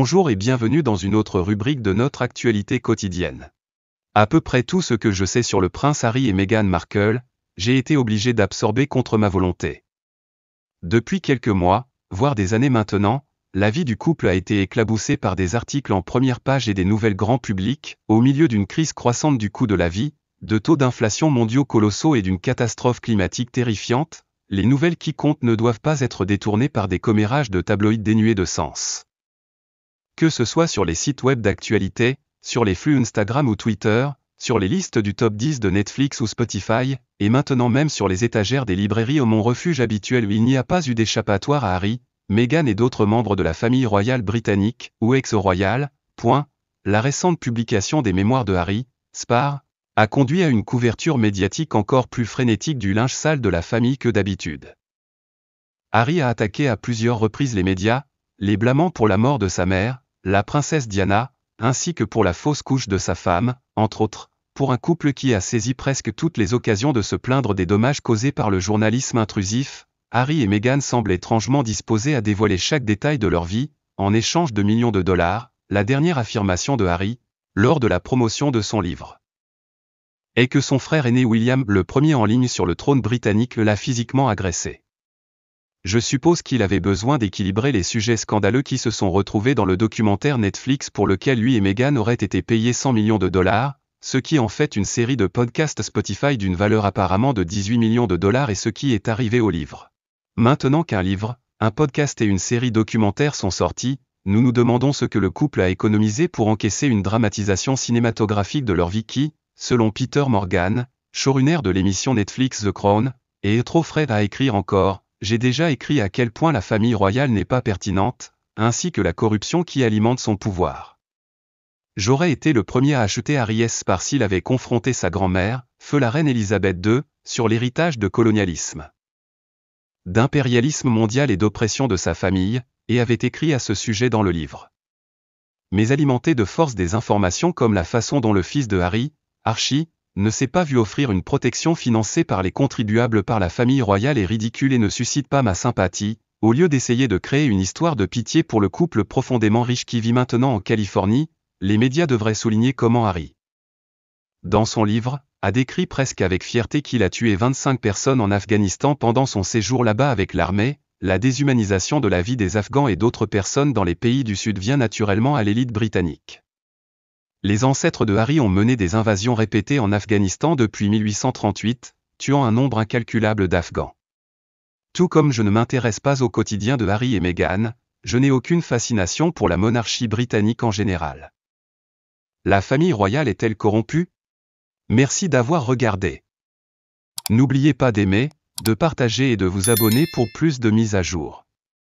Bonjour et bienvenue dans une autre rubrique de notre actualité quotidienne. À peu près tout ce que je sais sur le prince Harry et Meghan Markle, j'ai été obligé d'absorber contre ma volonté. Depuis quelques mois, voire des années maintenant, la vie du couple a été éclaboussée par des articles en première page et des nouvelles grand public, au milieu d'une crise croissante du coût de la vie, de taux d'inflation mondiaux colossaux et d'une catastrophe climatique terrifiante. Les nouvelles qui comptent ne doivent pas être détournées par des commérages de tabloïds dénués de sens. Que ce soit sur les sites web d'actualité, sur les flux Instagram ou Twitter, sur les listes du top 10 de Netflix ou Spotify, et maintenant même sur les étagères des librairies au mon refuge habituel où il n'y a pas eu d'échappatoire à Harry, Meghan et d'autres membres de la famille royale britannique, ou ex-royale, la récente publication des mémoires de Harry, Spar, a conduit à une couverture médiatique encore plus frénétique du linge sale de la famille que d'habitude. Harry a attaqué à plusieurs reprises les médias, les blâmant pour la mort de sa mère, la princesse Diana, ainsi que pour la fausse couche de sa femme, entre autres, pour un couple qui a saisi presque toutes les occasions de se plaindre des dommages causés par le journalisme intrusif. Harry et Meghan semblent étrangement disposés à dévoiler chaque détail de leur vie, en échange de millions de dollars, la dernière affirmation de Harry, lors de la promotion de son livre, est que son frère aîné William, le premier en ligne sur le trône britannique, l'a physiquement agressé. Je suppose qu'il avait besoin d'équilibrer les sujets scandaleux qui se sont retrouvés dans le documentaire Netflix pour lequel lui et Meghan auraient été payés 100 millions de dollars, ce qui en fait une série de podcasts Spotify d'une valeur apparemment de 18 millions de dollars et ce qui est arrivé au livre. Maintenant qu'un livre, un podcast et une série documentaire sont sortis, nous nous demandons ce que le couple a économisé pour encaisser une dramatisation cinématographique de leur vie qui, selon Peter Morgan, showrunner de l'émission Netflix The Crown, est trop frais à écrire encore. J'ai déjà écrit à quel point la famille royale n'est pas pertinente, ainsi que la corruption qui alimente son pouvoir. J'aurais été le premier à acheter Harry Spar s'il avait confronté sa grand-mère, feu la reine Elisabeth II, sur l'héritage de colonialisme, d'impérialisme mondial et d'oppression de sa famille, et avait écrit à ce sujet dans le livre. Mais alimenté de force des informations comme la façon dont le fils de Harry, Archie, ne s'est pas vu offrir une protection financée par les contribuables par la famille royale est ridicule et ne suscite pas ma sympathie, au lieu d'essayer de créer une histoire de pitié pour le couple profondément riche qui vit maintenant en Californie, les médias devraient souligner comment Harry, dans son livre, a décrit presque avec fierté qu'il a tué 25 personnes en Afghanistan pendant son séjour là-bas avec l'armée. La déshumanisation de la vie des Afghans et d'autres personnes dans les pays du Sud vient naturellement à l'élite britannique. Les ancêtres de Harry ont mené des invasions répétées en Afghanistan depuis 1838, tuant un nombre incalculable d'Afghans. Tout comme je ne m'intéresse pas au quotidien de Harry et Meghan, je n'ai aucune fascination pour la monarchie britannique en général. La famille royale est-elle corrompue? Merci d'avoir regardé. N'oubliez pas d'aimer, de partager et de vous abonner pour plus de mises à jour.